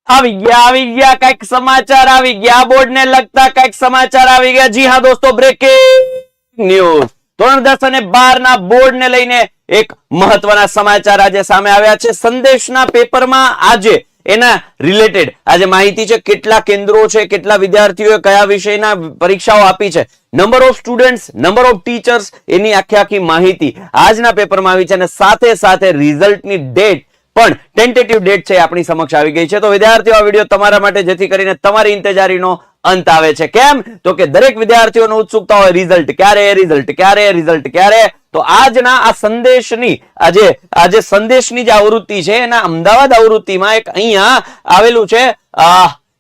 આવી ગયા કઈક સમાચાર આવી ગયા બોર્ડ ને લગતા કઈક સમાચાર આવી ગયા। જી હા દોસ્તો, બ્રેકિંગ ન્યૂઝ ધોરણ 10 અને 12 ના બોર્ડ ને લઈને એક મહત્વના સમાચાર આજે સામે આવ્યા છે। સંદેશના પેપરમાં આજે એના રિલેટેડ આજે માહિતી છે, કેટલા કેન્દ્રો છે, કેટલા વિદ્યાર્થીઓએ કયા વિષયના પરીક્ષાઓ આપી છે, number of students, number of teachers, એની આખી માહિતી આજના પેપરમાં આવી છે અને સાથે સાથે રિઝલ્ટની ડેટ પણ ટેન્ટેટિવ ડેટ છે આપણી સમક્ષ આવી ગઈ છે। તો વિદ્યાર્થીઓ, આ વિડિયો તમારા માટે જેથી કરીને તમારી ઇંતજારીનો અંત આવે છે। કેમ તો કે દરેક વિદ્યાર્થીઓનો ઉત્સુકતા હોય રિઝલ્ટ ક્યારે। તો આજના આ સંદેશની આજે સંદેશની જે આવૃત્તિ છે એના અમદાવાદ આવૃત્તિમાં એક અહીંયા આવેલું છે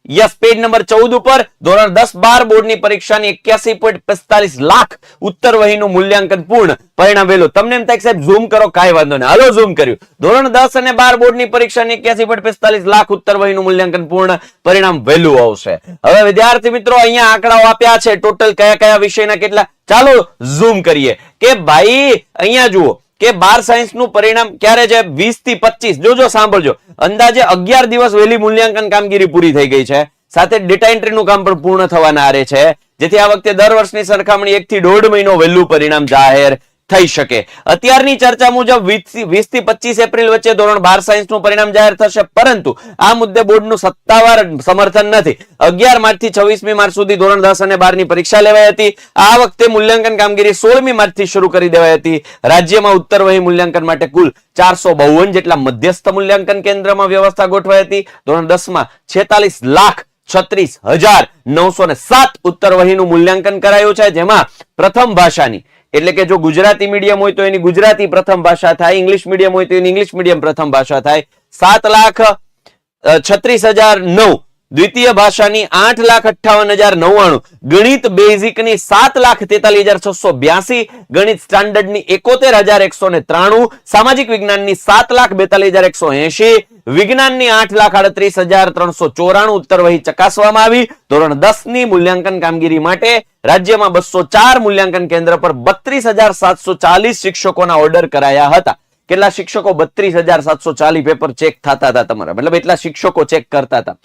યસ પેજ નંબર 14 ઉપર ધોરણ 10-12 બોર્ડની પરીક્ષાની 81.45 લાખ ઉત્તર વહીનું મૂલ્યાંકન પૂર્ણ, પરિણામ વહેલું। તમને એમ થાય સાહેબ ઝૂમ કરો, કાંઈ વાંધો નહીં, હાલો ઝૂમ કર્યું। ધોરણ 10 અને 12 બોર્ડની પરીક્ષાની 81.45 લાખ ઉત્તર વહીનું મૂલ્યાંકન પૂર્ણ, પરિણામ વહેલું આવશે। હવે વિદ્યાર્થી મિત્રો, અહીંયા આંકડાઓ આપ્યા છે ટોટલ કયા વિષયના કેટલા, ચાલો ઝૂમ કરીએ કે ભાઈ અહીંયા જુઓ કે 12 સાયન્સ નું પરિણામ ક્યારે છે, 20 થી 25। જોજો, સાંભળજો, અંદાજે 11 દિવસ વહેલી મૂલ્યાંકન કામગીરી પૂરી થઈ ગઈ છે, સાથે ડેટા એન્ટ્રીનું કામ પણ પૂર્ણ થવાના આરે છે, જેથી આ વખતે દર વર્ષની સરખામણી 1 થી 1.5 મહિનો વહેલું પરિણામ જાહેર થઈ શકે। અત્યારની ચર્ચા મુજબ 20 થી 25 એપ્રિલ વચ્ચે ધોરણ 12 સાયન્સ નું પરિણામ જાહેર થશે, પરંતુ આ મુદ્દે બોર્ડનું સત્તાવાર સમર્થન નથી। 11 માર્ચ થી 26મી માર્ચ સુધી ધોરણ 10 અને 12 ની પરીક્ષા લેવાઈ હતી। આ વખતે મૂલ્યાંકન કામગીરી 16મી માર્ચ થી શરૂ કરી દેવાઈ હતી। રાજ્યમાં ઉત્તર વહી મૂલ્યાંકન માટે કુલ 452 જેટલા મધ્યસ્થ મૂલ્યાંકન કેન્દ્રમાં વ્યવસ્થા ગોઠવાઈ હતી। ધોરણ 10 માં 46,36,907 ઉત્તર વહીનું મૂલ્યાંકન કરાયું છે, જેમાં પ્રથમ ભાષાની એટલે કે જો ગુજરાતી મીડિયમ હોય તો એની ગુજરાતી પ્રથમ ભાષા થાય, ઇંગ્લિશ મીડિયમ હોય તો એની ઇંગ્લિશ મીડિયમ પ્રથમ ભાષા થાય, 7,36,009 દ્વિતીય ભાષાની 8,58,099 ગણિત બેઝિકની 7,43,682 ગણિત સ્ટાન્ડર્ડની 71,193 સામાજિક વિજ્ઞાનની 7,42,180 વિજ્ઞાનની 8,38,394 ઉત્તર વહી ચકાસવામાં આવી। ધોરણ 10 ની મૂલ્યાંકન કામગીરી માટે રાજ્યમાં 204 મૂલ્યાંકન કેન્દ્ર પર 32,740 શિક્ષકોના ઓર્ડર કરાયા હતા। કેટલા શિક્ષકો? 32,740 પેપર ચેક થતા હતા તમારા, મતલબ એટલા શિક્ષકો ચેક કરતા હતા।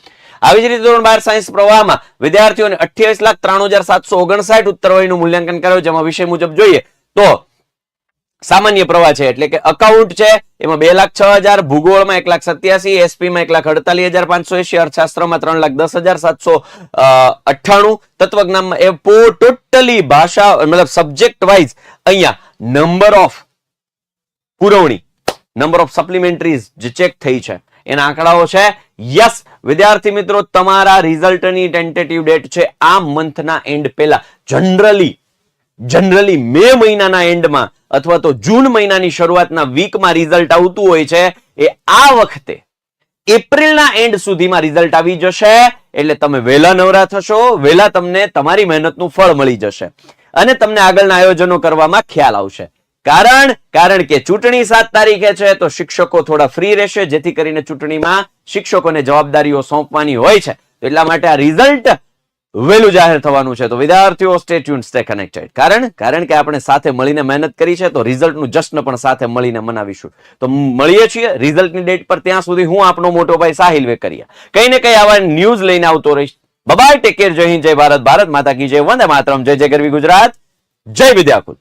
આવી જ રીતે ધોરણ 12 સાયન્સ પ્રવાહમાં વિદ્યાર્થીઓને 28,93,759 ઉત્તર વહીનું મૂલ્યાંકન કરાયું, જેમાં વિષય મુજબ જોઈએ તો સામાન્ય પ્રવાહ છે એટલે કે અકાઉન્ટ છે, એમાં 2,06,000, ભૂગોળમાં 1,87,000, એસપી માં 1,48,580, અર્થશાસ્ત્રમાં 3,10,798, તત્વજ્ઞાનમાં ટોટલી ભાષા મતલબ સબ્જેક્ટ વાઇઝ અહીંયા નંબર ઓફ પુરવણી, નંબર ઓફ સપ્લિમેન્ટરીઝ જે ચેક થઈ છે એના આંકડાઓ છે। યસ વિદ્યાર્થી મિત્રો, તમારા રિઝલ્ટની ટેન્ટેટિવ ડેટ છે આ મંથના એન્ડ પહેલા, જનરલી મે મહિનાના એન્ડમાં અથવા તો જૂન મહિનાની શરૂઆતના વીકમાં રિઝલ્ટ આવતું હોય છે, એ આ વખતે એપ્રિલના એન્ડ સુધીમાં રિઝલ્ટ આવી જશે। એટલે તમે વહેલા નવરા થશો, વહેલા તમને તમારી મહેનતનું ફળ મળી જશે અને તમને આગળના આયોજનો કરવામાં ખ્યાલ આવશે। કારણ કે ચૂંટણી 7 તારીખે છે તો શિક્ષકો થોડા ફ્રી રહેશે, જેથી કરીને ચૂંટણીમાં શિક્ષકોને જવાબદારીઓ સોંપવાની હોય છે, એટલા માટે આ રિઝલ્ટ વહેલું જાહેર થવાનું છે। તો વિદ્યાર્થીઓ સ્ટે ટ્યુન, સ્ટે કનેક્ટેડ, કારણ કે આપણે સાથે મળીને મહેનત કરી છે તો રિઝલ્ટનું જશ્ન પણ સાથે મળીને મનાવીશું। તો મળીએ છીએ રિઝલ્ટની ડેટ પર, ત્યાં સુધી હું આપણો મોટો ભાઈ સાહિલ વેકરિયા કઈ ને કઈ આવા ન્યૂઝ લઈને આવતો રહીશ। બાય, ટેક કેર, જય હિન્દ, જય ભારત, ભારત માતા કી જય, વંદે માતરમ, જય જય ગરવી ગુજરાત, જય વિદ્યાકુલ।